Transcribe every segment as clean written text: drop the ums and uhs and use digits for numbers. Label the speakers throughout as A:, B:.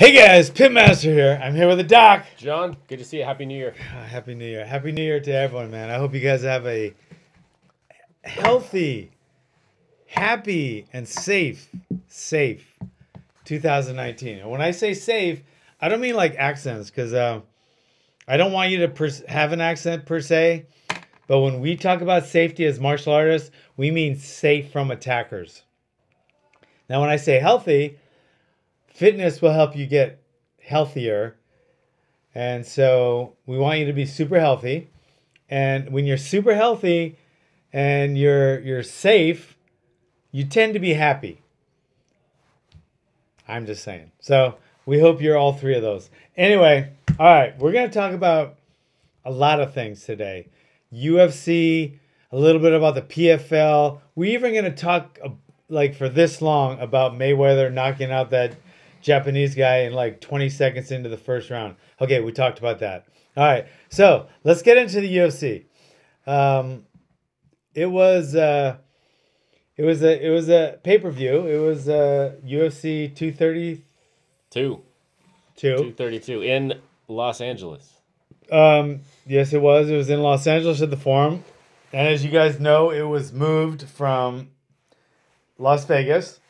A: Hey guys, Pitmaster here. I'm here with the doc.
B: John, good to see you. Happy New Year.
A: Happy New Year. Happy New Year to everyone, man. I hope you guys have a healthy, happy, and safe 2019. And when I say safe, I don't mean like accents, because I don't want you to have an accent per se. But when we talk about safety as martial artists, we mean safe from attackers. Now, when I say healthy, fitness will help you get healthier. And so we want you to be super healthy. And when you're super healthy and you're safe, you tend to be happy. I'm just saying. So we hope you're all three of those. Anyway, all right, we're going to talk about a lot of things today. UFC, a little bit about the PFL. We're even going to talk like for this long about Mayweather knocking out that Japanese guy in like 20 seconds into the first round. Okay, we talked about that. All right, so let's get into the UFC. It was a pay-per-view. It was UFC 232.
B: 232 in Los Angeles.
A: Yes, it was. It was in Los Angeles at the Forum, and as you guys know, it was moved from Las Vegas.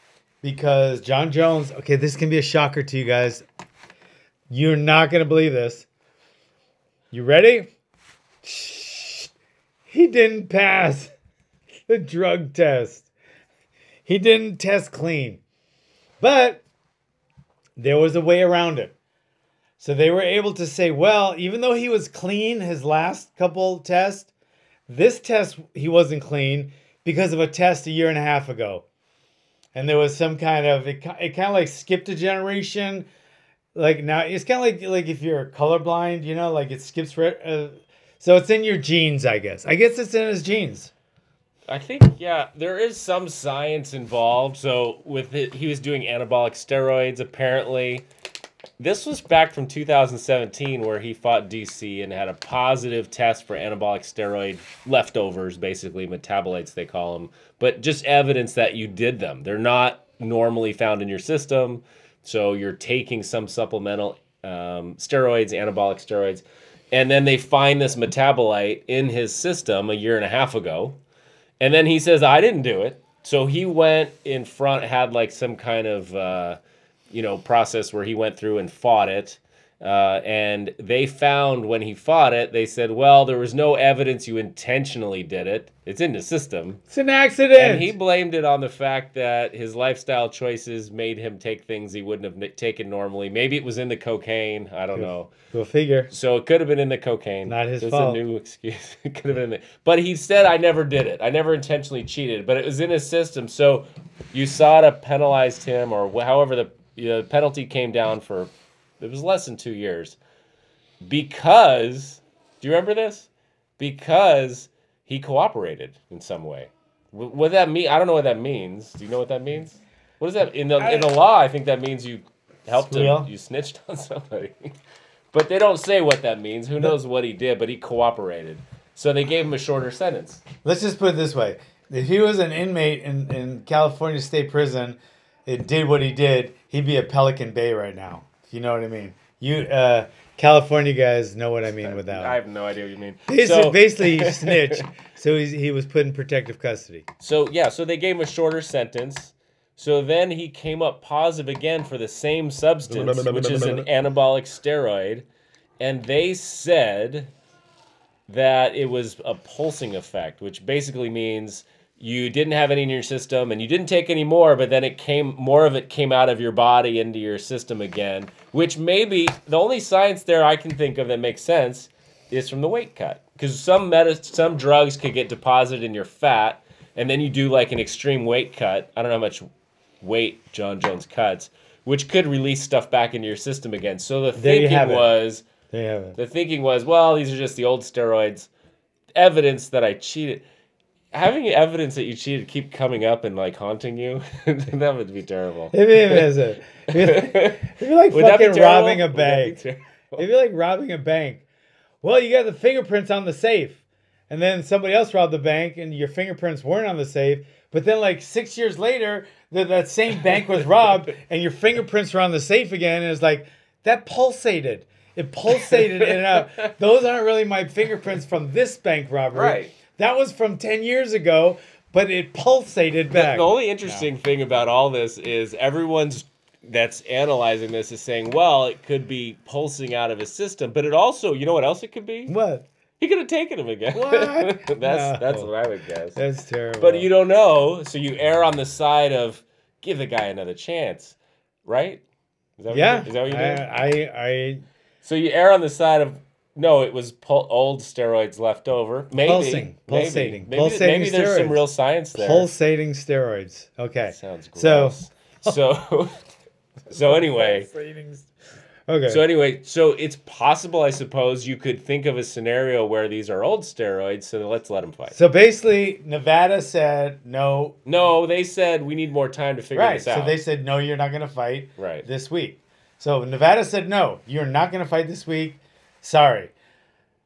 A: Because Jon Jones, okay, this can be a shocker to you guys. You're not going to believe this. You ready? He didn't pass the drug test. He didn't test clean. But there was a way around it. So they were able to say, well, even though he was clean his last couple tests, this test he wasn't clean because of a test a year and a half ago. And there was some kind of, it kind of like skipped a generation. Like now, it's kind of like if you're colorblind, you know, like it skips. So it's in your genes, I guess. I guess it's in his genes.
B: I think, yeah, there is some science involved. So with it, he was doing anabolic steroids, apparently. This was back from 2017 where he fought DC and had a positive test for anabolic steroid leftovers, basically metabolites they call them, but just evidence that you did them. They're not normally found in your system, so you're taking some supplemental steroids, anabolic steroids, and then they find this metabolite in his system a year and a half ago, and then he says, I didn't do it. So he went in front, had like some kind of process where he went through and fought it. And they found when he fought it, they said, well, there was no evidence you intentionally did it. It's in the system.
A: It's an accident.
B: And he blamed it on the fact that his lifestyle choices made him take things he wouldn't have taken normally. Maybe it was in the cocaine. I don't know.
A: Go figure.
B: So it could have been in the cocaine.
A: Not his
B: That's
A: fault.
B: a new excuse. It could have been. But he said, I never did it. I never intentionally cheated. But it was in his system. So USADA penalized him, or however the penalty came down for, it was less than 2 years. Because, do you remember this? Because he cooperated in some way. What that mean? I don't know what that means. Do you know what that means? What is that? In the law, I think that means you helped him. You snitched on somebody. But they don't say what that means. Who knows what he did, but he cooperated. So they gave him a shorter sentence.
A: Let's just put it this way. If he was an inmate in California State Prison, it did what he did, he'd be at Pelican Bay right now. If you know what I mean. You California guys know what I mean with that.
B: I have no idea what you mean.
A: Basically, he snitched, so he was put in protective custody.
B: So yeah, so they gave him a shorter sentence. So then he came up positive again for the same substance, which is an anabolic steroid, and they said that it was a pulsing effect, which basically means you didn't have any in your system and you didn't take any more, but then more of it came out of your body into your system again, which maybe the only science there I can think of that makes sense is from the weight cut. Because some drugs could get deposited in your fat, and then you do like an extreme weight cut. I don't know how much weight Jon Jones cuts, which could release stuff back into your system again. So the thinking was, well, these are just the old steroids. Evidence that I cheated. Having evidence that you cheated keep coming up and like haunting you, that would be terrible.
A: It'd be like fucking robbing a bank. It'd be like robbing a bank. Well, you got the fingerprints on the safe, and then somebody else robbed the bank, and your fingerprints weren't on the safe. But then, like 6 years later, that same bank was robbed, and your fingerprints were on the safe again, and it's like, that pulsated. It pulsated in and out. Those aren't really my fingerprints from this bank robbery.
B: Right.
A: That was from 10 years ago, but it pulsated back.
B: The only interesting thing about all this is everyone's that's analyzing this is saying, well, it could be pulsing out of his system, but it also, you know what else it could be?
A: What?
B: He could have taken him again.
A: What?
B: That's what I would guess.
A: That's terrible.
B: But you don't know, so you err on the side of give the guy another chance, right? Is that what you're doing? So you err on the side of, no, it was old steroids left over. Maybe.
A: Pulsating
B: Maybe there's some real science there.
A: Pulsating steroids. Okay.
B: Sounds gross. So anyway.
A: Okay.
B: So it's possible, I suppose, you could think of a scenario where these are old steroids, so let's let them fight.
A: So basically, Nevada said no.
B: No, they said we need more time to figure this out.
A: So they said, no, you're not going to fight
B: right.
A: this week. So Nevada said, no, you're not going to fight this week. Sorry.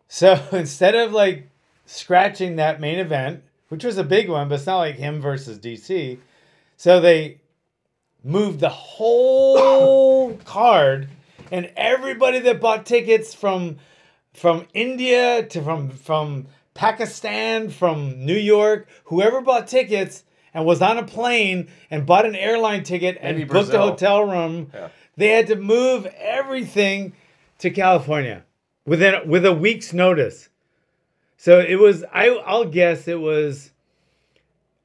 A: So instead of like scratching that main event, which was a big one, but it's not like him versus DC, so they moved the whole card, and everybody that bought tickets from India to from Pakistan, from New York, whoever bought tickets and was on a plane and bought an airline ticket and booked a hotel room, they had to move everything to California with a week's notice. So it was, I'll guess it was,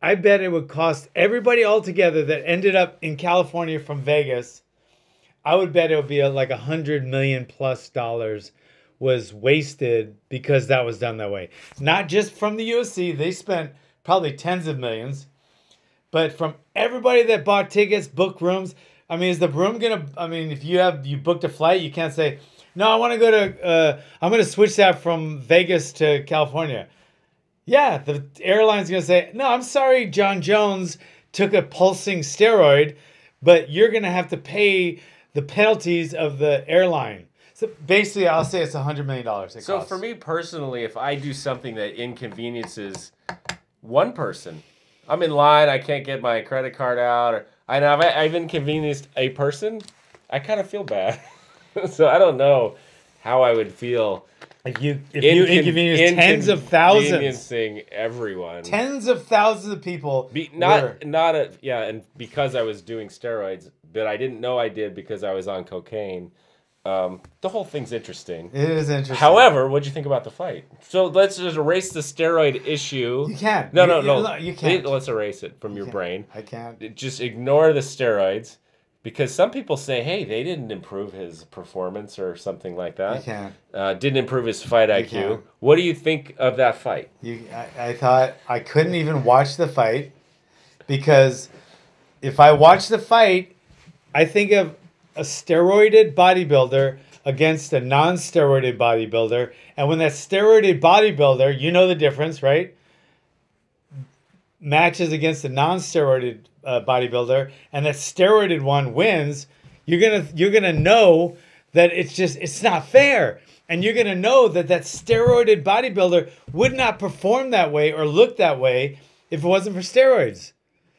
A: I bet it would cost everybody altogether that ended up in California from Vegas, I would bet it would be like $100 million plus was wasted because that was done that way. Not just from the UFC, they spent probably tens of millions, but from everybody that bought tickets, booked rooms. I mean, is the room gonna? I mean, if you booked a flight, you can't say, no, I want to go to. I'm gonna switch that from Vegas to California. Yeah, the airline's gonna say, no, I'm sorry, Jon Jones took a pulsing steroid, but you're gonna have to pay the penalties of the airline. So basically, I'll say it's $100 million.
B: So for me personally, if I do something that inconveniences one person, I'm in line, I can't get my credit card out, or I've inconvenienced a person, I kind of feel bad. So I don't know how I would feel
A: if you inconvenience tens of thousands,
B: inconveniencing everyone,
A: tens of thousands of people.
B: And because I was doing steroids, but I didn't know I did because I was on cocaine. The whole thing's interesting.
A: It is interesting.
B: However, what'd you think about the fight? So let's just erase the steroid issue.
A: You can't.
B: No.
A: You can't.
B: Let's erase it from your brain.
A: I can't.
B: Just ignore the steroids, because some people say, hey, they didn't improve his performance or something like that.
A: You can't.
B: Didn't improve his fight IQ. What do you think of that fight?
A: I thought I couldn't even watch the fight, because if I watch the fight, I think of a steroided bodybuilder against a non-steroided bodybuilder. And when that steroided bodybuilder, you know the difference, right? Matches against a non-steroided bodybuilder, and that steroided one wins, you're gonna know that it's not fair. And you're gonna know that steroided bodybuilder would not perform that way or look that way if it wasn't for steroids.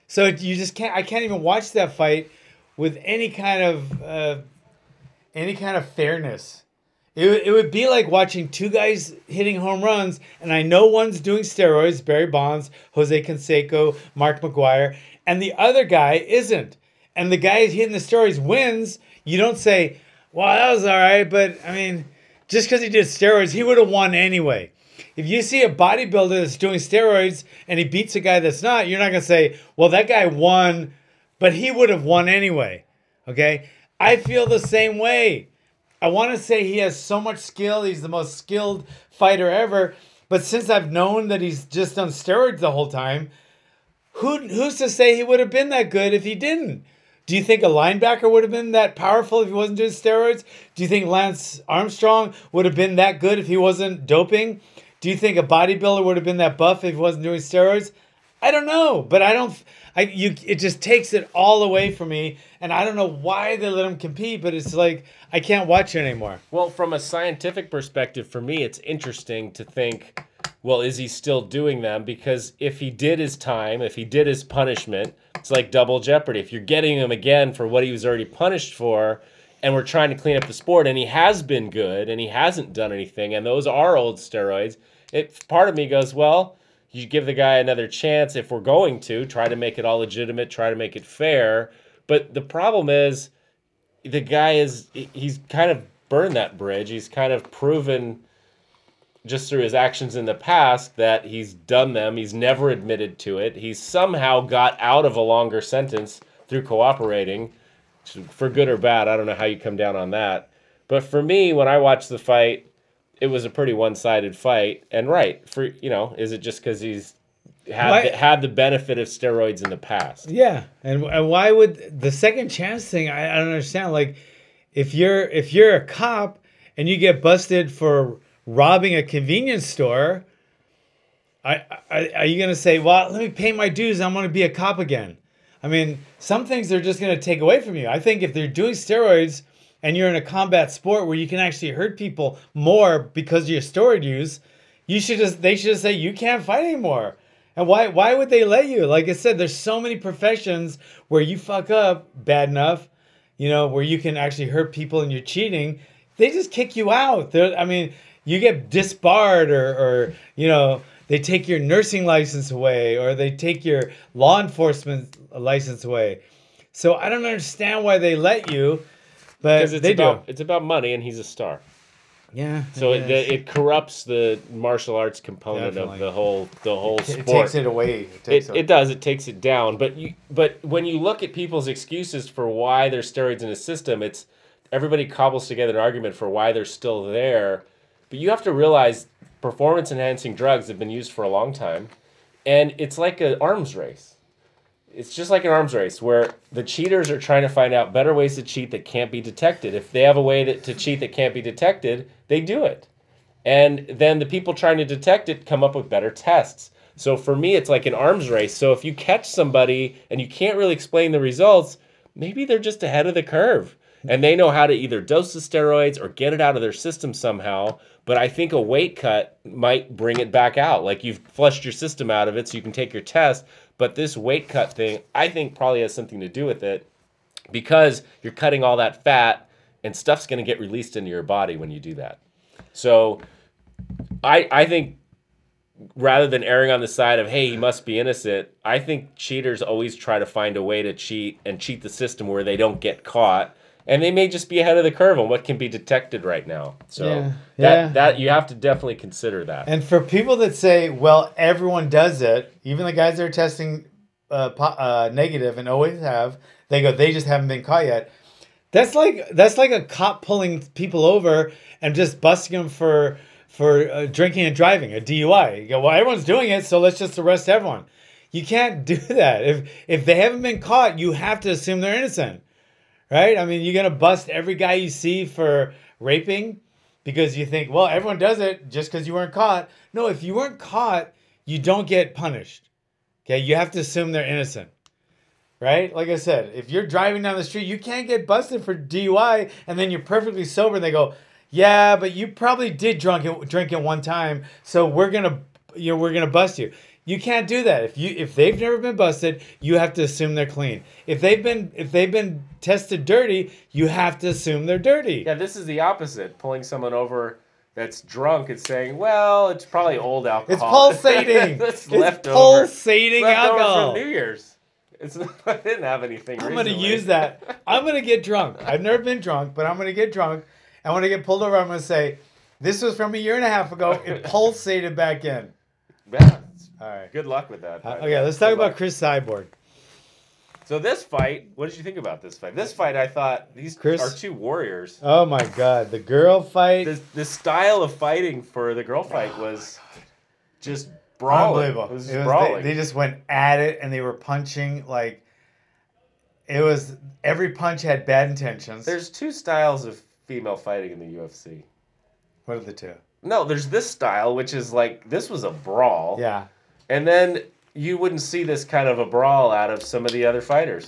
A: So you just can't, I can't even watch that fight with any kind of fairness. It would be like watching two guys hitting home runs, and I know one's doing steroids, Barry Bonds, Jose Canseco, Mark McGuire, and the other guy isn't. And the guy hitting the steroids wins. You don't say, well, that was all right, but I mean, just because he did steroids, he would have won anyway. If you see a bodybuilder that's doing steroids and he beats a guy that's not, you're not going to say, well, that guy won, but he would have won anyway. Okay? I feel the same way. I want to say he has so much skill. He's the most skilled fighter ever. But since I've known that he's just done steroids the whole time, who's to say he would have been that good if he didn't? Do you think a linebacker would have been that powerful if he wasn't doing steroids? Do you think Lance Armstrong would have been that good if he wasn't doping? Do you think a bodybuilder would have been that buff if he wasn't doing steroids? I don't know, but it just takes it all away from me, and I don't know why they let him compete, but it's like I can't watch it anymore.
B: Well, from a scientific perspective, for me, it's interesting to think well, is he still doing them? Because if he did his time, if he did his punishment, it's like double jeopardy. If you're getting him again for what he was already punished for, and we're trying to clean up the sport, and he has been good, and he hasn't done anything, and those are old steroids, part of me goes, well, you give the guy another chance if we're going to, try to make it all legitimate, try to make it fair. But the problem is, the guy he's kind of burned that bridge. He's kind of proven just through his actions in the past that he's done them. He's never admitted to it. He's somehow got out of a longer sentence through cooperating, for good or bad. I don't know how you come down on that. But for me, when I watched the fight, it was a pretty one-sided fight. And is it just because he's had the benefit of steroids in the past?
A: Yeah, and why would the second chance thing? I don't understand. Like, if you're a cop and you get busted for robbing a convenience store, are you gonna say, well, let me pay my dues, I'm gonna be a cop again? I mean, some things they're just gonna take away from you. I think if they're doing steroids and you're in a combat sport where you can actually hurt people more because of your steroid use, they should just say you can't fight anymore. And why would they let you? Like I said, there's so many professions where you fuck up bad enough, where you can actually hurt people and you're cheating. They just kick you out. You get disbarred or they take your nursing license away or they take your law enforcement license away. So I don't understand why they let you, but
B: it's about money and he's a star.
A: Yeah.
B: So it corrupts the martial arts component of the whole sport.
A: It takes it away.
B: It does. It takes it down. But when you look at people's excuses for why there's steroids in the system, it's everybody cobbles together an argument for why they're still there. But you have to realize performance-enhancing drugs have been used for a long time, and it's like an arms race. It's just like an arms race where the cheaters are trying to find out better ways to cheat that can't be detected. If they have a way to cheat that can't be detected, they do it. And then the people trying to detect it come up with better tests. So for me, it's like an arms race. So if you catch somebody and you can't really explain the results, maybe they're just ahead of the curve. And they know how to either dose the steroids or get it out of their system somehow. But I think a weight cut might bring it back out. Like you've flushed your system out of it so you can take your test. But this weight cut thing, I think probably has something to do with it because you're cutting all that fat and stuff's going to get released into your body when you do that. So I think rather than erring on the side of, hey, he must be innocent, I think cheaters always try to find a way to cheat and cheat the system where they don't get caught. And they may just be ahead of the curve on what can be detected right now. So that you have to definitely consider that.
A: And for people that say, well, everyone does it, even the guys that are testing negative and always have, they go, they just haven't been caught yet. That's like a cop pulling people over and just busting them for drinking and driving, a DUI. You go, well, everyone's doing it, so let's just arrest everyone. You can't do that. If they haven't been caught, you have to assume they're innocent. Right? I mean, you're going to bust every guy you see for raping because you think, well, everyone does it just because you weren't caught. No, if you weren't caught, you don't get punished. Okay? You have to assume they're innocent. Right? Like I said, if you're driving down the street, you can't get busted for DUI and then you're perfectly sober and they go, yeah, but you probably did drink it one time, so we're going to bust you. You can't do that. If they've never been busted, you have to assume they're clean. If they've been tested dirty, you have to assume they're dirty.
B: Yeah, this is the opposite. Pulling someone over that's drunk and saying, well, it's probably old alcohol.
A: It's pulsating.
B: It's
A: pulsating alcohol.
B: From New Year's. I didn't have anything
A: I'm going to use that. I'm going to get drunk. I've never been drunk, but I'm going to get drunk. And when I get pulled over, I'm going to say, this was from a year and a half ago. It pulsated back in.
B: Yeah.
A: All right.
B: Good luck with that.
A: Okay, let's talk about Chris Cyborg.
B: So this fight, what did you think about this fight? This fight, I thought, these are two warriors.
A: Oh my God, the girl fight.
B: The style of fighting for the girl fight was just brawling.
A: Unbelievable.
B: It was brawling.
A: They just went at it and they were punching like it was. Every punch had bad intentions.
B: There's two styles of female fighting in the UFC.
A: What are the two?
B: No, there's this style, which is like, this was a brawl.
A: Yeah.
B: And then you wouldn't see this kind of a brawl out of some of the other fighters.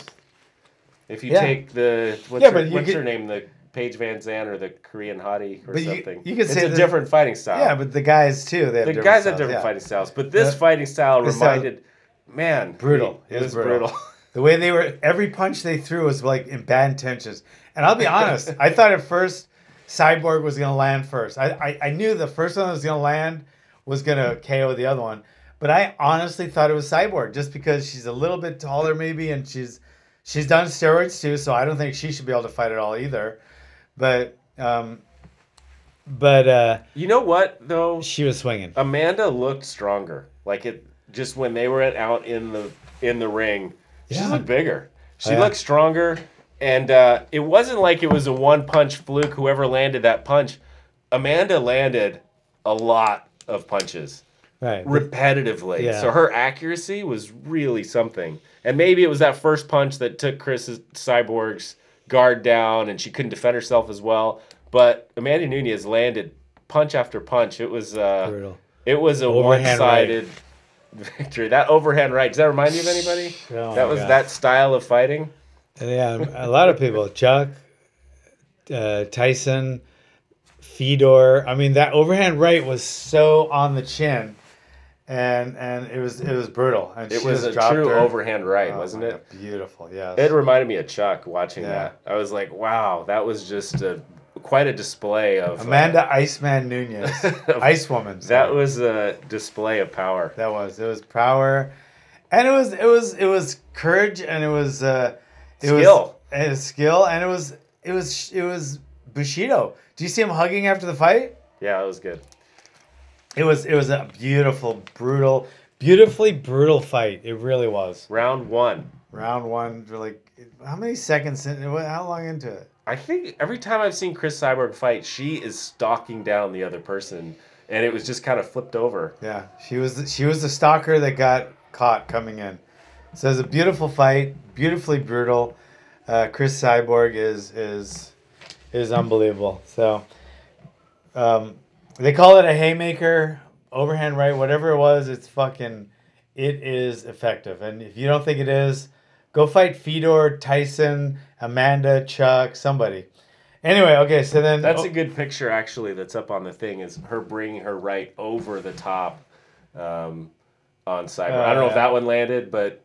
B: If you take what's her name? Paige Van Zandt or the Korean hottie or
A: But
B: something.
A: you could
B: it's
A: say
B: a different fighting style.
A: Yeah, but the guys too. They have
B: the guys
A: styles,
B: have different
A: yeah.
B: fighting styles. But this fighting style reminded, man,
A: brutal.
B: It was brutal.
A: The way they were, every punch they threw was like in bad intentions. And I'll be honest, I thought at first Cyborg was going to land first. I knew the first one that was going to land was going to KO the other one. But I honestly thought it was Cyborg just because she's a little bit taller maybe, and she's done steroids too, so I don't think she should be able to fight at all either. But
B: you know what though?
A: She was swinging.
B: Amanda looked stronger. Like it just when they were out in the ring, she looked bigger. She looked stronger, and it wasn't like it was a one punch fluke. Whoever landed that punch, Amanda landed a lot of punches.
A: Right.
B: Repetitively.
A: Yeah.
B: So her accuracy was really something. And maybe it was that first punch that took Cyborg's guard down and she couldn't defend herself as well. But Amanda Nunes landed punch after punch. It was
A: brutal.
B: It was a one-sided victory. That overhand right. Does that remind you of anybody?
A: Oh
B: that was that style of fighting?
A: Yeah, a lot of people. Chuck, Tyson, Fedor. I mean, that overhand right was so on the chin. And it was brutal. And
B: it was a true overhand right, wasn't it?
A: Beautiful, yes.
B: It reminded me of Chuck watching that. I was like, wow, that was just quite a display of
A: Amanda Iceman Nunes, Ice Woman.
B: That was a display of power.
A: It was power, and it was courage, and it was
B: skill.
A: It was skill, and it was Bushido. Do you see him hugging after the fight?
B: Yeah, it was good.
A: It was a beautifully brutal fight. It really was.
B: Round one,
A: like how many seconds in? How long into it?
B: I think every time I've seen Chris Cyborg fight, she is stalking down the other person, and it was just kind of flipped over.
A: Yeah, she was the stalker that got caught coming in. So it was a beautiful fight, beautifully brutal. Chris Cyborg is unbelievable. So. They call it a haymaker, overhand right, whatever it was. It is effective. And if you don't think it is, go fight Fedor, Tyson, Amanda, Chuck, somebody. Anyway, okay, so then
B: that's a good picture actually. That's up on the thing is her bringing her right over the top on Cyborg. I don't know if that one landed, but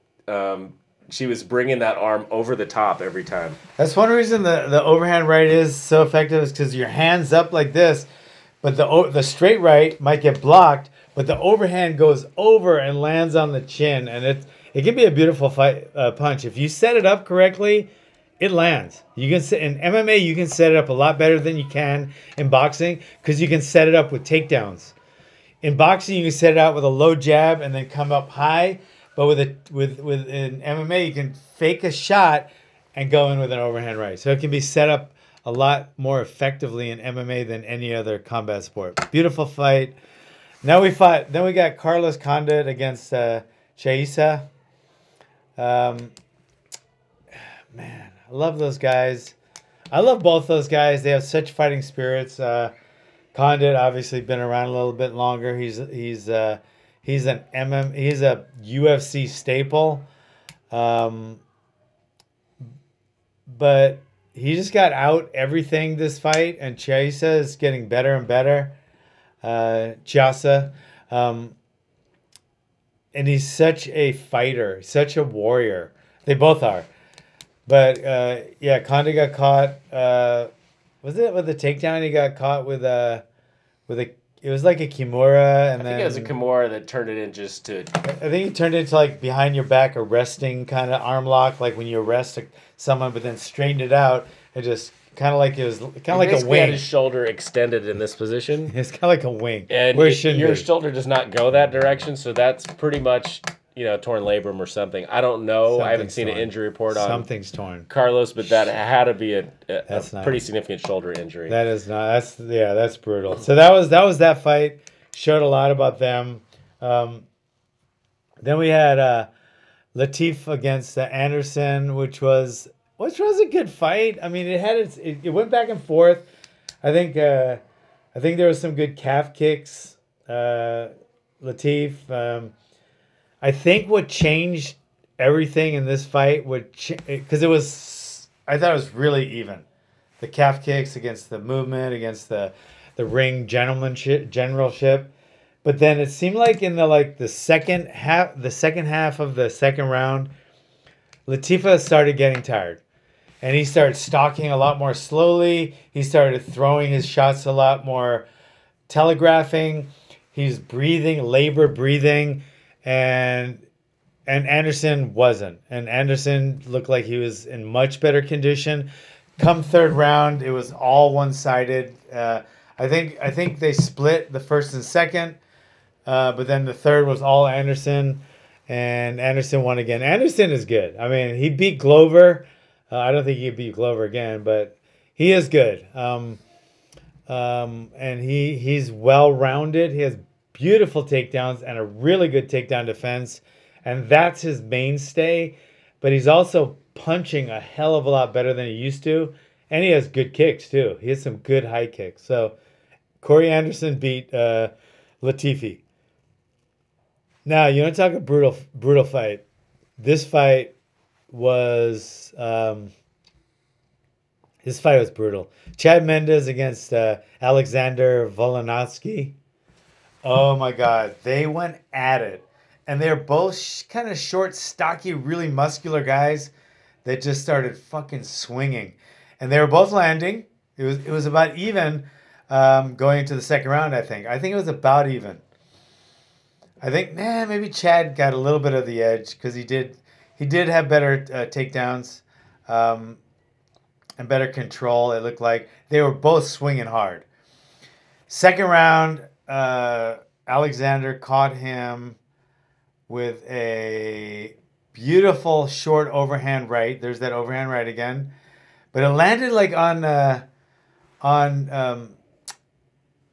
B: she was bringing that arm over the top every time.
A: That's one reason the overhand right is so effective is because your hand's up like this. But the straight right might get blocked, but the overhand goes over and lands on the chin, and it can be a beautiful fight punch if you set it up correctly. It lands. You can in MMA you can set it up a lot better than you can in boxing because you can set it up with takedowns. In boxing you can set it out with a low jab and then come up high, but with in MMA you can fake a shot and go in with an overhand right. So it can be set up a lot more effectively in MMA than any other combat sport. Beautiful fight. Then we got Carlos Condit against Chaisa. Man, I love those guys. I love both those guys. They have such fighting spirits. Condit obviously been around a little bit longer. He's a UFC staple. But he just got out everything this fight, and Chiesa is getting better and better. Chiesa. And he's such a fighter, such a warrior. They both are. But, Condit got caught. Was it with the takedown? He got caught with a it was like a Kimura. And I think
B: it was a Kimura that turned it in just to...
A: I think he turned it into like behind your back, arresting kind of arm lock, like when you arrest someone, but then straightened it out. It just kind of like it was kind of like a wing.
B: Had his shoulder extended in this position.
A: It's kind of like a wing.
B: And your shoulder does not go that direction, so that's pretty much... torn labrum or something. I don't know. I haven't seen an injury report on
A: something's torn.
B: Carlos, but that had to be a pretty significant shoulder injury.
A: That is not. That's brutal. So that was that fight. Showed a lot about them. Then we had Latif against Anderson, which was a good fight. I mean, it went back and forth. I think there was some good calf kicks. Latif. I think what changed everything in this fight, because I thought it was really even. the calf kicks, against the movement, against the ring generalship. But then it seemed like in the second half of the second round, Latifa started getting tired. And he started stalking a lot more slowly. He started throwing his shots a lot more telegraphing. He's breathing, labor breathing, and Anderson wasn't. And Anderson looked like he was in much better condition. Come third round, it was all one-sided. I think they split the first and second, but then the third was all Anderson, and Anderson won again. Anderson is good. I mean, he beat Glover. I don't think he'd beat Glover again, but he is good. And he's well-rounded. He has beautiful takedowns and a really good takedown defense, and that's his mainstay. But he's also punching a hell of a lot better than he used to, and he has good kicks too. He has some good high kicks. So Corey Anderson beat Latifi. Now, you want to talk a brutal fight. This fight was brutal. Chad Mendes against Alexander Volkanovski. Oh my God, they went at it, and they're both kind of short, stocky, really muscular guys that just started fucking swinging, and they were both landing. It was about even going into the second round. I think it was about even. I think maybe Chad got a little bit of the edge because he did have better takedowns and better control. It looked like they were both swinging hard. Second round, Alexander caught him with a beautiful short overhand right. There's that overhand right again, but it landed like on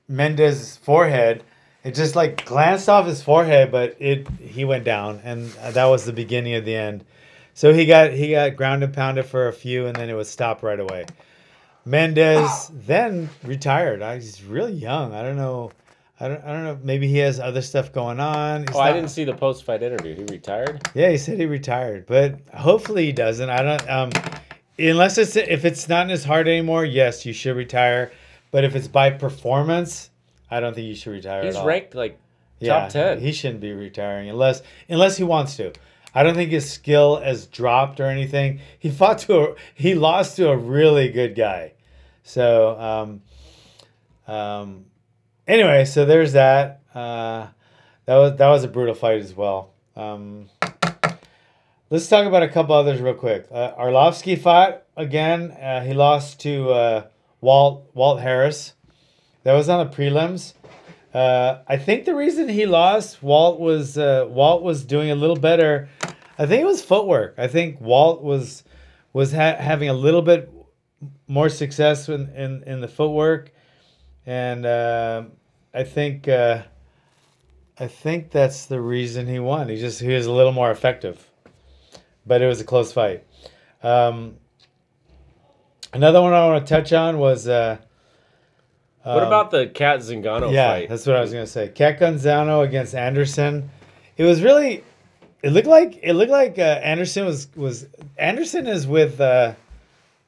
A: Mendes' forehead. It just like glanced off his forehead, but he went down, and that was the beginning of the end. So he got ground and pounded for a few, and then it was stopped right away. Mendes then retired. He's really young. I don't know. Maybe he has other stuff going on.
B: I didn't see the post-fight interview. He retired?
A: Yeah, he said he retired, but hopefully he doesn't. I don't. Unless if it's not in his heart anymore, yes, you should retire. But if it's by performance, I don't think you should retire.
B: He's
A: at all.
B: ranked like top 10.
A: He shouldn't be retiring unless he wants to. I don't think his skill has dropped or anything. He lost to a really good guy. So anyway, so there's that. That was a brutal fight as well. Let's talk about a couple others real quick. Arlovsky fought again. He lost to Walt Harris. That was on the prelims. I think the reason he lost, Walt was doing a little better. I think it was footwork. I think Walt was having a little bit more success in the footwork, and I think that's the reason he won. He was a little more effective, but it was a close fight. Another one I want to touch on was.
B: What about the Cat Zingano fight?
A: Yeah, that's what I was gonna say. Cat Zingano against Anderson. It was really. It looked like Anderson was Anderson is with our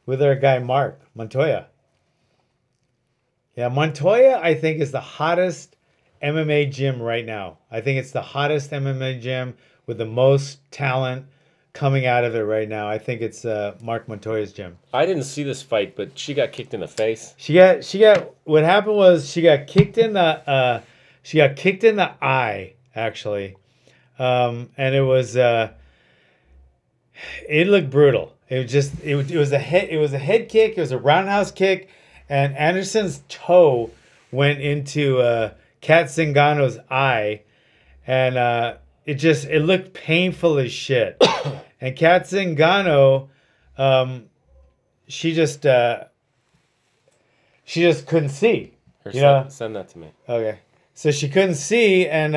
A: guy Mark Montoya. Yeah, Montoya I think is the hottest MMA gym right now. I think it's the hottest MMA gym with the most talent coming out of it right now. I think it's Mark Montoya's gym.
B: I didn't see this fight, but she got kicked in the face.
A: She got what happened was she got kicked in the eye actually, and it was it looked brutal. It was a head kick. It was a roundhouse kick, and Anderson's toe went into Cat Zingano's eye, and it looked painful as shit. And Cat Zingano, she just couldn't see.
B: Send that to me.
A: Okay, so she couldn't see, and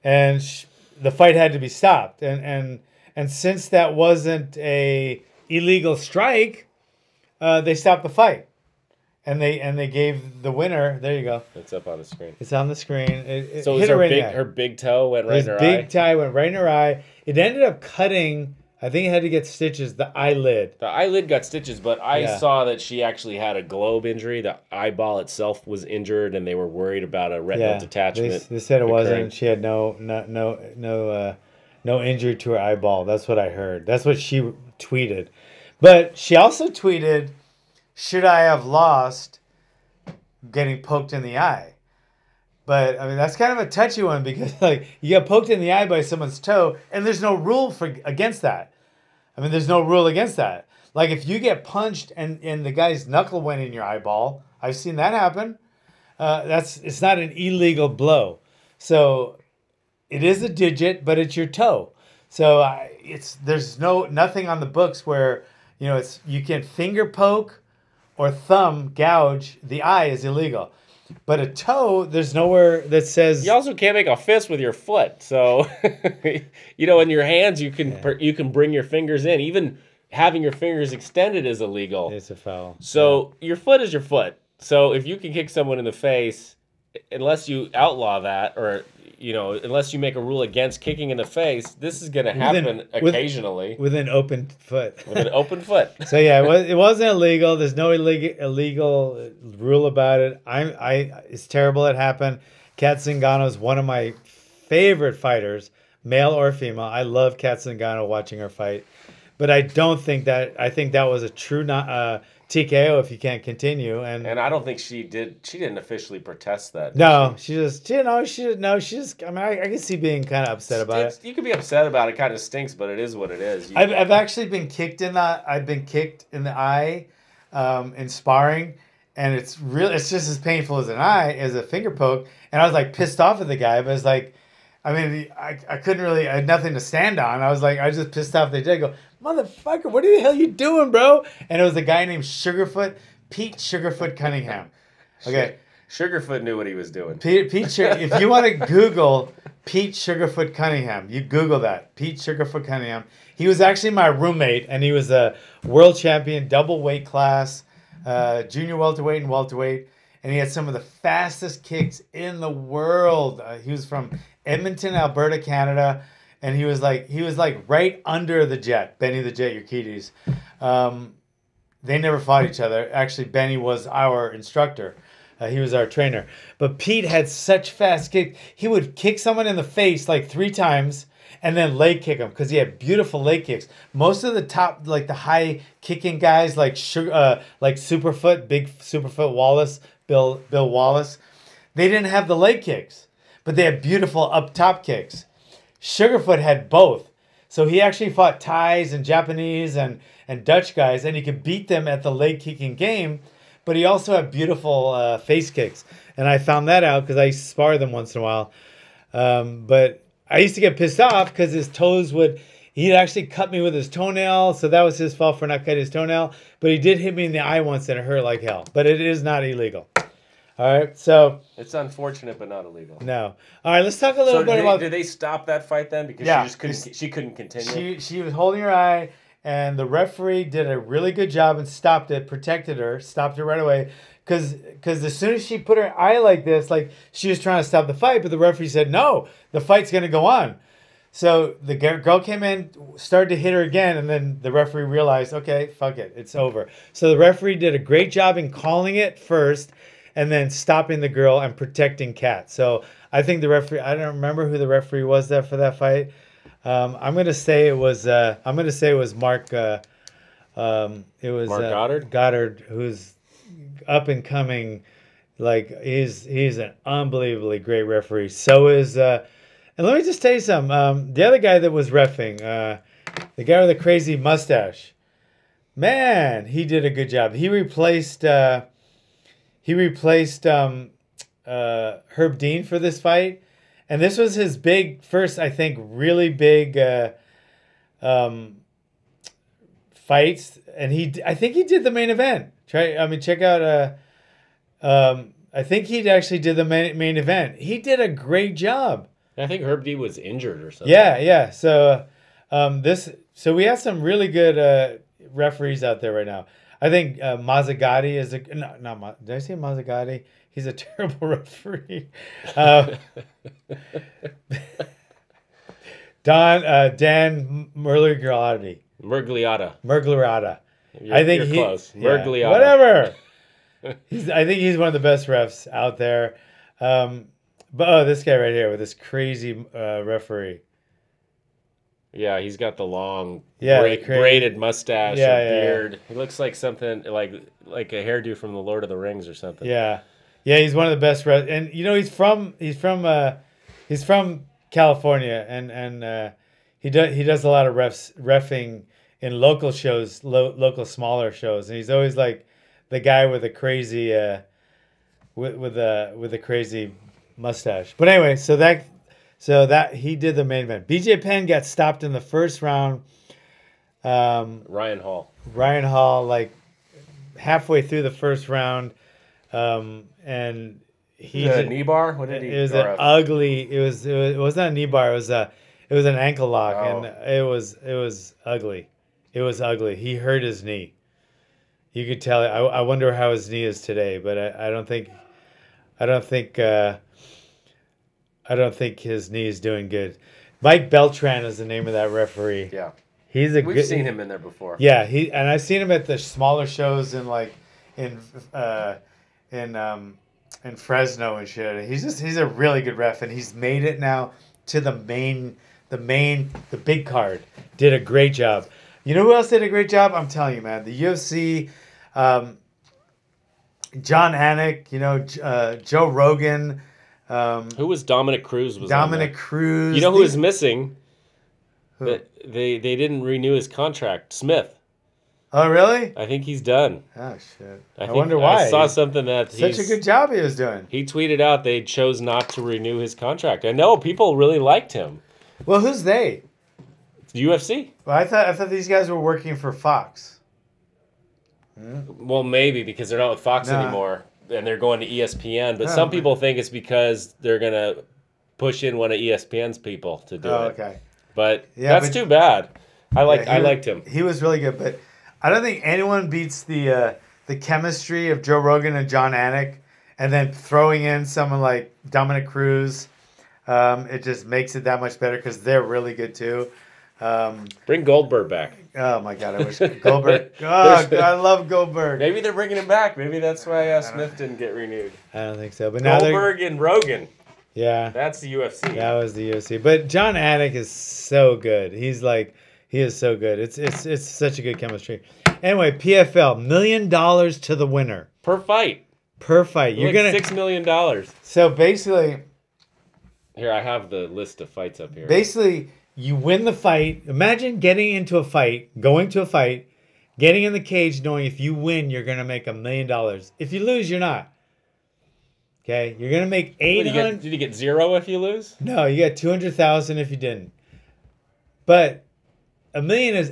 A: the fight had to be stopped. And since that wasn't a illegal strike, they stopped the fight. And they gave the winner. There you go.
B: It's up on the screen.
A: It's on the screen.
B: So her big toe went right in her eye.
A: Big toe went right in her eye. It ended up cutting I think he had to get stitches. The eyelid.
B: The eyelid got stitches, but I
A: Yeah.
B: saw that she actually had a globe injury. The eyeball itself was injured, and they were worried about a retinal detachment.
A: They said it
B: occurring.
A: wasn't. She had no injury to her eyeball. That's what I heard. That's what she tweeted. But she also tweeted, "Should I have lost getting poked in the eye?" But I mean, that's kind of a touchy one because like you get poked in the eye by someone's toe, and there's no rule against that. I mean, there's no rule against that. Like if you get punched and the guy's knuckle went in your eyeball, I've seen that happen. It's not an illegal blow. So it is a digit, but it's your toe. So there's nothing on the books where you can finger poke or thumb gouge the eye is illegal. But a toe, there's nowhere that says.
B: You also can't make a fist with your foot. So, in your hands, you can bring your fingers in. Even having your fingers extended is illegal.
A: It's a foul.
B: So your foot is your foot. So if you can kick someone in the face, unless you outlaw that, or unless you make a rule against kicking in the face, this is going to happen occasionally
A: with an open foot.
B: With an open foot.
A: So yeah, it wasn't illegal. There's no illegal rule about it. It's terrible it happened. Kat Zingano is one of my favorite fighters, male or female. I love Kat Zingano watching her fight, but I think that was a true TKO if you can't continue. And
B: I don't think she did. She didn't officially protest that.
A: No, she just I mean, I can see being kind of upset about it.
B: You can be upset about it. Kind of stinks, but it is what it is.
A: I've actually been kicked in the eye in sparring, and it's just as painful as a finger poke. And I was like pissed off at the guy, but it's like, I mean, I couldn't really, I had nothing to stand on. I was just pissed off. They did. I go, motherfucker, what the hell you doing, bro? And it was a guy named Pete Sugarfoot Cunningham. Okay.
B: Sugarfoot knew what he was doing.
A: If you want to Google Pete Sugarfoot Cunningham, you Google that. Pete Sugarfoot Cunningham. He was actually my roommate, and he was a world champion, double weight class, junior welterweight and welterweight. And he had some of the fastest kicks in the world. He was from Edmonton, Alberta, Canada. And he was like right under the Jet, Benny the Jet Urquides. They never fought each other. Actually, Benny was our instructor. He was our trainer. But Pete had such fast kicks. He would kick someone in the face like 3 times and then leg kick them because he had beautiful leg kicks. Most of the top, like the high kicking guys, like Superfoot, big Superfoot Wallace, Bill Wallace, they didn't have the leg kicks, but they had beautiful up top kicks. Sugarfoot had both. So he actually fought Thais and Japanese and Dutch guys, and he could beat them at the leg kicking game, but he also had beautiful face kicks. And I found that out because I spar them once in a while. But I used to get pissed off because his toes he'd actually cut me with his toenail, so that was his fault for not cutting his toenail. But he did hit me in the eye once and it hurt like hell. But it is not illegal. All right, so
B: it's unfortunate, but not illegal.
A: No. All right, let's talk a little bit about.
B: Did they stop that fight then because she couldn't continue?
A: She was holding her eye, and the referee did a really good job and stopped it, protected her, stopped her right away. Because as soon as she put her eye like this, like she was trying to stop the fight, but the referee said no, the fight's gonna go on. So the girl came in, started to hit her again, and then the referee realized, okay, fuck it, it's over. So the referee did a great job in calling it first, and then stopping the girl and protecting Kat. So I think the referee, I don't remember who the referee was there for that fight. I'm gonna say it was Mark. It was
B: Mark Goddard.
A: Goddard, who's up and coming. Like he's an unbelievably great referee. So is and let me just tell you something. The other guy that was reffing, the guy with the crazy mustache, man, he did a good job. He replaced. Herb Dean for this fight, and this was his first, I think, really big fights. And I think he did the main event. Check out. I think he actually did the main event. He did a great job.
B: I think Herb Dean was injured or something.
A: Yeah. So we have some really good referees out there right now. I think Mazzagatti is did I say Mazzagatti? He's a terrible referee. Dan Murgliarati.
B: Murgliata.
A: I think
B: you're close.
A: Yeah,
B: Murgliata.
A: whatever. I think he's one of the best refs out there. But this guy right here with this crazy referee.
B: Yeah, he's got the long
A: braided
B: mustache and beard. He looks like something like a hairdo from the Lord of the Rings or something.
A: Yeah, he's one of the best refs, and he's from California, and he does a lot of reffing in local shows, local smaller shows, and he's always like the guy with a crazy with a crazy mustache. But anyway, so that he did the main event. BJ Penn got stopped in the first round.
B: Ryan Hall,
A: like halfway through the first round, and he
B: a knee bar. What did he?
A: It was an ugly. It wasn't a knee bar. It was an ankle lock, and it was ugly. It was ugly. He hurt his knee. You could tell. I wonder how his knee is today, but I don't think his knee is doing good. Mike Beltran is the name of that referee.
B: Yeah,
A: we've
B: seen him in there before.
A: Yeah, and I've seen him at the smaller shows in Fresno and shit. He's a really good ref, and he's made it now to the big card. Did a great job. You know who else did a great job? I'm telling you, man. The UFC, John Anik, Joe Rogan.
B: Who was Dominic Cruz?
A: Dominic Cruz.
B: You know who was missing? Who? They didn't renew his contract. Smith.
A: Oh, really?
B: I think he's done.
A: Oh, shit.
B: I
A: wonder why.
B: I saw something that
A: such a good job he was doing.
B: He tweeted out they chose not to renew his contract. I know people really liked him.
A: Well, who's they?
B: UFC.
A: Well, I thought these guys were working for Fox.
B: Well, maybe because they're not with Fox anymore, and they're going to ESPN. But some people think it's because they're gonna push in one of ESPN's people to do it.
A: Okay.
B: But that's too bad. I liked him.
A: He was really good, but I don't think anyone beats the chemistry of Joe Rogan and John Anik, and then throwing in someone like Dominic Cruz. It just makes it that much better because they're really good too.
B: Bring Goldberg back.
A: Oh my God, I wish Goldberg. Oh, God, I love Goldberg.
B: Maybe they're bringing him back. Maybe that's why Smith didn't get renewed.
A: I don't think so. But now
B: Goldberg and Rogan.
A: Yeah,
B: that's the UFC.
A: That was the UFC. But John Anik is so good. He is so good. It's such a good chemistry. Anyway, PFL, $1 million to the winner
B: per fight.
A: You're gonna
B: $6 million.
A: So basically,
B: here I have the list of fights up here.
A: Basically, you win the fight. Imagine going to a fight, getting in the cage, knowing if you win, you're gonna make $1 million. If you lose, you're not. Okay, you're gonna make $800,000.
B: Did you get zero if you lose?
A: No, you got $200,000 if you didn't. But $1 million is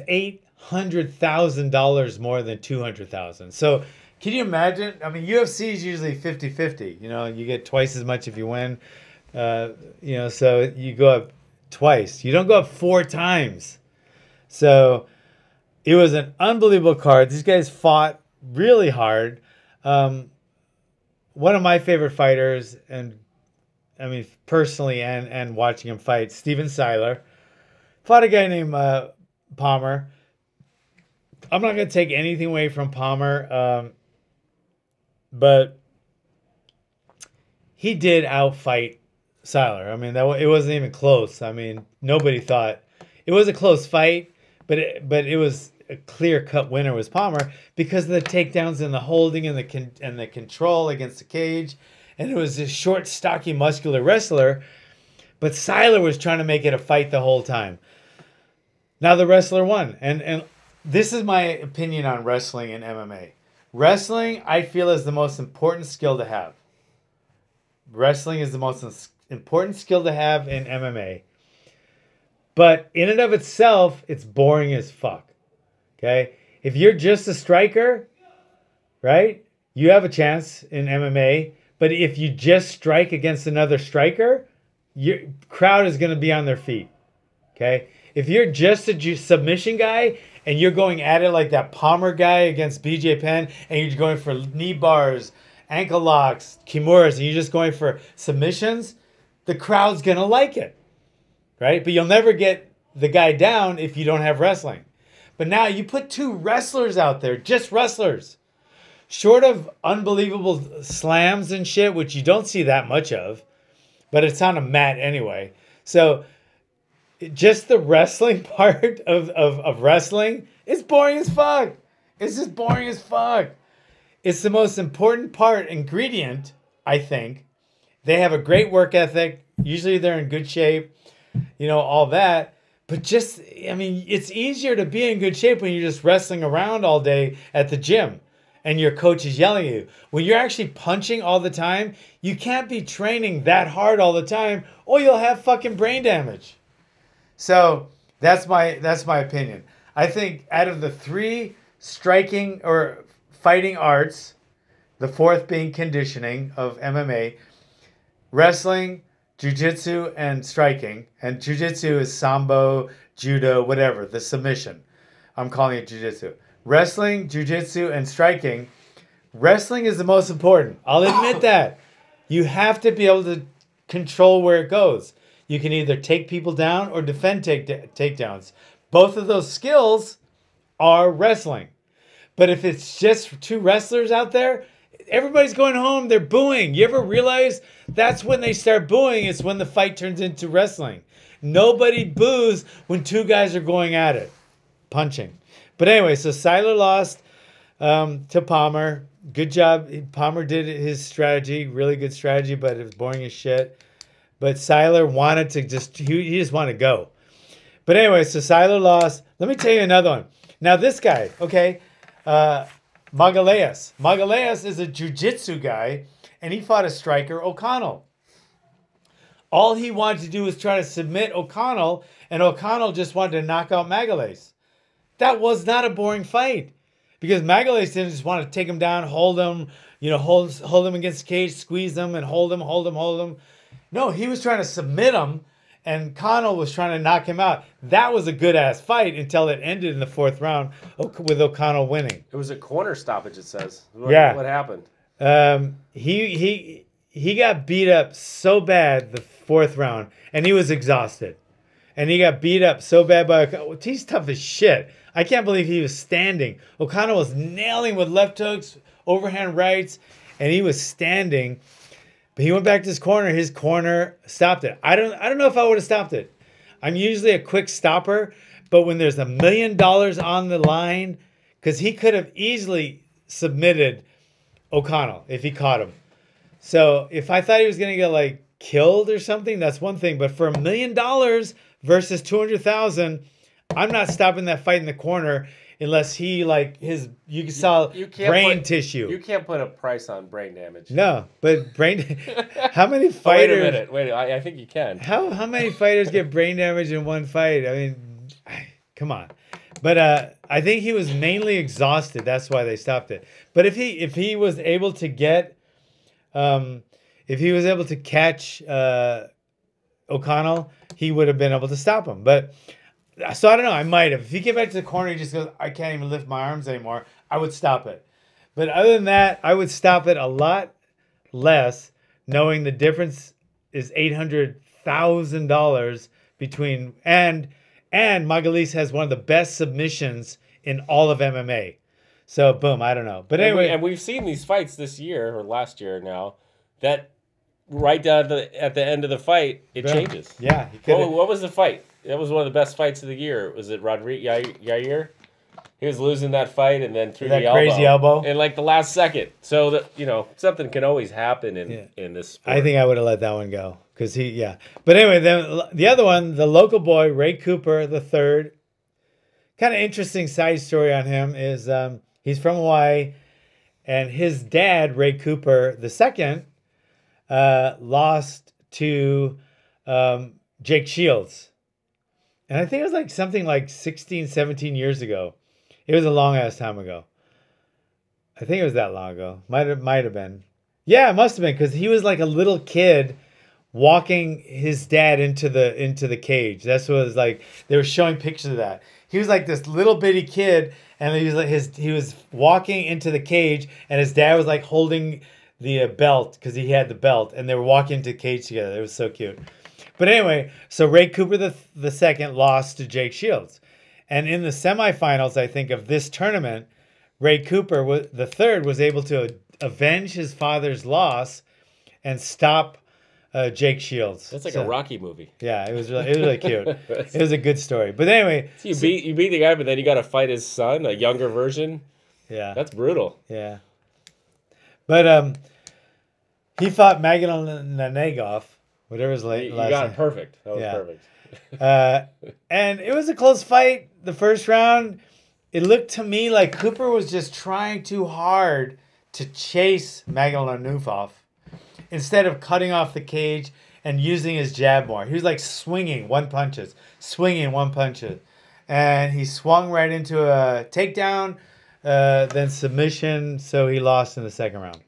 A: $800,000 more than $200,000. So can you imagine? I mean, UFC is usually 50-50. You get twice as much if you win. So you go up twice. You don't go up 4 times. So it was an unbelievable card. These guys fought really hard. One of my favorite fighters, and I mean personally, and watching him fight, Steven Seiler, fought a guy named Palmer. I'm not going to take anything away from Palmer, but he did outfight Seiler. I mean, it wasn't even close. I mean, nobody thought it was a close fight, but it was a clear-cut winner was Palmer because of the takedowns and the holding and the control against the cage, and it was this short, stocky, muscular wrestler. But Seiler was trying to make it a fight the whole time. Now the wrestler won, and this is my opinion on wrestling and MMA. Wrestling, I feel, is the most important skill to have. Wrestling is the most important skill to have in MMA. But in and of itself, it's boring as fuck. Okay? If you're just a striker, right? You have a chance in MMA. But if you just strike against another striker, your crowd is going to be on their feet. Okay? If you're just a submission guy and you're going at it like that Palmer guy against BJ Penn, and you're going for knee bars, ankle locks, kimuras, and you're just going for submissions, the crowd's going to like it. right? But you'll never get the guy down if you don't have wrestling. But now you put 2 wrestlers out there, just wrestlers, short of unbelievable slams and shit, which you don't see that much of, but it's on a mat anyway. So just the wrestling part of wrestling is boring as fuck. It's just boring as fuck. It's the most important ingredient, I think. They have a great work ethic. Usually they're in good shape, all that. But just, it's easier to be in good shape when you're just wrestling around all day at the gym and your coach is yelling at you. When you're actually punching all the time, you can't be training that hard all the time or you'll have fucking brain damage. So that's my opinion. I think out of the 3 striking or fighting arts, the 4th being conditioning of MMA, wrestling, jiu-jitsu, and striking. And jiu-jitsu is sambo, judo, whatever, the submission. I'm calling it jiu-jitsu. Wrestling, jiu-jitsu, and striking. Wrestling is the most important. I'll admit that. You have to be able to control where it goes. You can either take people down or defend takedowns. Both of those skills are wrestling. But if it's just 2 wrestlers out there, everybody's going home. They're booing. You ever realize that's when they start booing? It's when the fight turns into wrestling. Nobody boos when 2 guys are going at it, punching. But anyway, so Siler lost to Palmer. Good job. Palmer did his strategy, really good strategy, but it was boring as shit. But Siler wanted to he just wanted to go. But anyway, so Siler lost. Let me tell you another one. Now this guy, okay, Magalhães. Magalhães is a jiu-jitsu guy, and he fought a striker, O'Connell. All he wanted to do was try to submit O'Connell, and O'Connell just wanted to knock out Magalhães. That was not a boring fight, because Magalhães didn't just want to take him down, hold him, hold him against the cage, squeeze him, and hold him. No, he was trying to submit him, and Connell was trying to knock him out. That was a good-ass fight until it ended in the 4th round with O'Connell winning.
B: It was a corner stoppage, it says. What happened?
A: He got beat up so bad the 4th round, and he was exhausted. And he got beat up so bad by O'Connell. He's tough as shit. I can't believe he was standing. O'Connell was nailing with left hooks, overhand rights, and he was standing. But he went back to his corner stopped it. I don't know if I would have stopped it. I'm usually a quick stopper, but when there's $1 million on the line, because he could have easily submitted O'Connell if he caught him. So if I thought he was going to get killed or something, that's one thing. But for $1 million versus 200,000, I'm not stopping that fight in the corner unless he you saw brain tissue.
B: You can't put a price on brain damage.
A: No, but how many fighters?
B: Wait a minute. Wait, I think you can.
A: How many fighters get brain damage in one fight? I mean, come on. But I think he was mainly exhausted. That's why they stopped it. But if he was able to get, if he was able to catch O'Connell, he would have been able to stop him. But so I don't know. I might have. If he came back to the corner, he just goes, I can't even lift my arms anymore, I would stop it. But other than that, I would stop it a lot less, knowing the difference is $800,000 between and Magalhães has one of the best submissions in all of MMA. So boom, I don't know. But anyway,
B: and we've seen these fights this year or last year now that right down at the end of the fight it changes.
A: Yeah.
B: What was the fight? That was one of the best fights of the year. Was it Yair? He was losing that fight and then threw the
A: crazy elbow
B: in the last second. So that something can always happen in this sport.
A: I think I would have let that one go because But anyway, then the other one, the local boy Ray Cooper the third. Kind of interesting side story on him is he's from Hawaii, and his dad Ray Cooper the second lost to Jake Shields. And I think it was something like 16, 17 years ago. It was a long-ass time ago. I think it was that long ago. Might have been. Yeah, it must have been, because he was like a little kid walking his dad into the cage. That's what it was like. They were showing pictures of that. He was like this little bitty kid, and he was walking into the cage, and his dad was like holding the belt, because he had the belt, and they were walking into the cage together. It was so cute. But anyway, so Ray Cooper the second lost to Jake Shields. And in the semifinals, I think, of this tournament, Ray Cooper the third was able to avenge his father's loss and stop Jake Shields.
B: That's like a Rocky movie.
A: Yeah, it was really cute. It was a good story. But anyway,
B: so you beat the guy, but then you got to fight his son, a younger version.
A: Yeah,
B: that's brutal.
A: Yeah, but he fought Magomedov, whatever his last name.
B: You got it perfect. That was perfect.
A: And it was a close fight. The first round, it looked to me like Cooper was just trying too hard to chase Magomedov instead of cutting off the cage and using his jab more. He was like swinging one punches. And he swung right into a takedown, then submission, so he lost in the second round.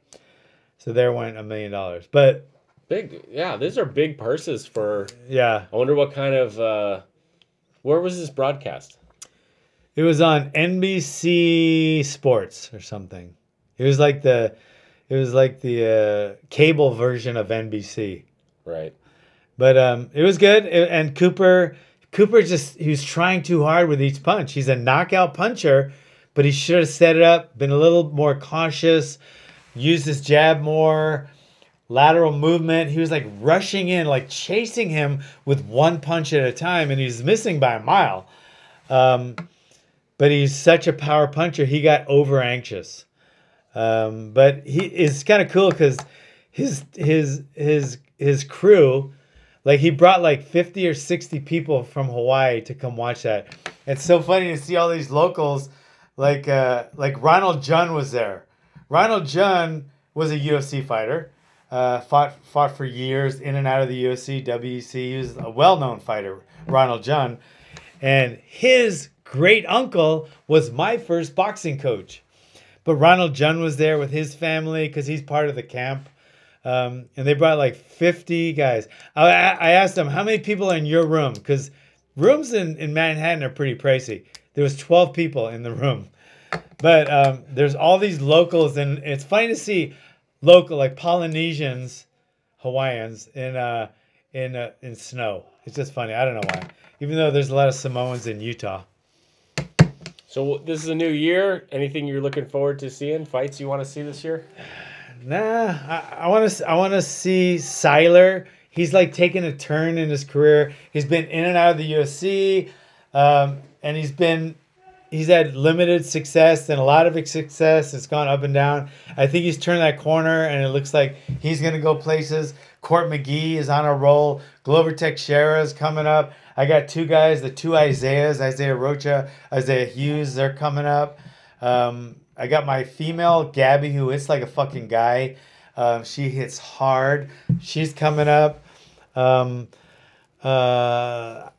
A: So there went $1 million. But
B: big, yeah, these are big purses for.
A: Yeah.
B: I wonder what kind of. Where was this broadcast?
A: It was on NBC Sports or something. It was like the cable version of NBC.
B: Right.
A: But it was good. And Cooper he was trying too hard with each punch. He's a knockout puncher, but he should have set it up, been a little more cautious, used his jab more, lateral movement. He was like rushing in, like chasing him with one punch at a time, and he's missing by a mile. But he's such a power puncher, he got over anxious. But it's kind of cool because his crew, like he brought like 50 or 60 people from Hawaii to come watch that. It's so funny to see all these locals, like Ronald Jun was there. Ronald Jun was a UFC fighter, fought for years in and out of the UFC, WEC. He was a well-known fighter, Ronald Jun, and his great uncle was my first boxing coach. But Ronald Jun was there with his family because he's part of the camp. And they brought like 50 guys. I asked them, how many people are in your room? Because rooms in Manhattan are pretty pricey. There was 12 people in the room. But there's all these locals, and it's funny to see local, like Polynesians, Hawaiians, in snow. It's just funny. I don't know why. Even though there's a lot of Samoans in Utah.
B: So this is a new year. Anything you're looking forward to seeing? Fights you want to see this year?
A: Nah, I want to see Siler. He's like taking a turn in his career. He's been in and out of the UFC, and he's had limited success and a lot of success. It's gone up and down. I think he's turned that corner, and it looks like he's going to go places. Court McGee is on a roll. Glover Teixeira is coming up. I got two guys, the two Isaiahs, Isaiah Rocha, Isaiah Hughes, they're coming up. I got my female, Gabby, who hits like a fucking guy. She hits hard. She's coming up. I got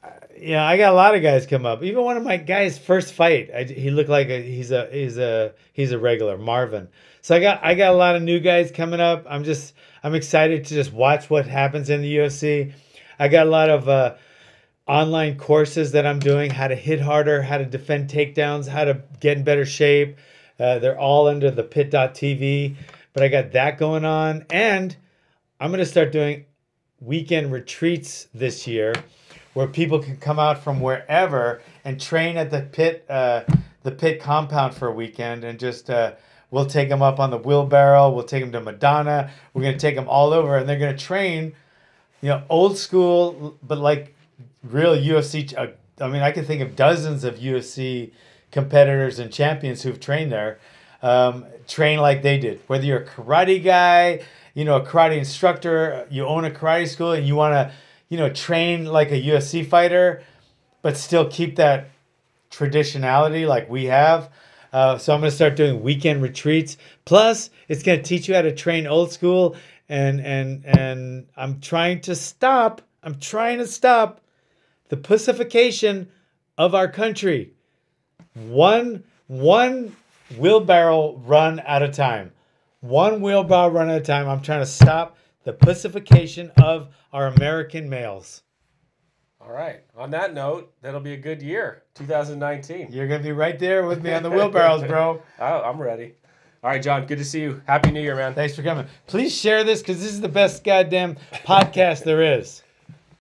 A: a lot of guys come up. Even one of my guys' first fight, he looked like he's a regular, Marvin. So I got a lot of new guys coming up. I'm excited to just watch what happens in the UFC. I got a lot of online courses that I'm doing, how to hit harder, how to defend takedowns, how to get in better shape. They're all under the pit.tv, but I got that going on. And I'm going to start doing weekend retreats this year where people can come out from wherever and train at the pit compound for a weekend, and just we'll take them up on the wheelbarrow. We'll take them to Madonna. We're going to take them all over, and they're going to train, old school, but like real UFC. I mean, I can think of dozens of UFC competitors and champions who've trained there, train like they did. Whether you're a karate guy, a karate instructor, you own a karate school, and you want to, train like a UFC fighter, but still keep that traditionality like we have. So I'm going to start doing weekend retreats. Plus, it's going to teach you how to train old school, and I'm trying to stop the pussification of our country. One wheelbarrow run at a time. One wheelbarrow run at a time. I'm trying to stop the pussification of our American males.
B: All right. On that note, that'll be a good year, 2019.
A: You're going to be right there with me on the wheelbarrows, bro.
B: I'm ready. All right, John, good to see you. Happy New Year, man.
A: Thanks for coming. Please share this because this is the best goddamn podcast there is.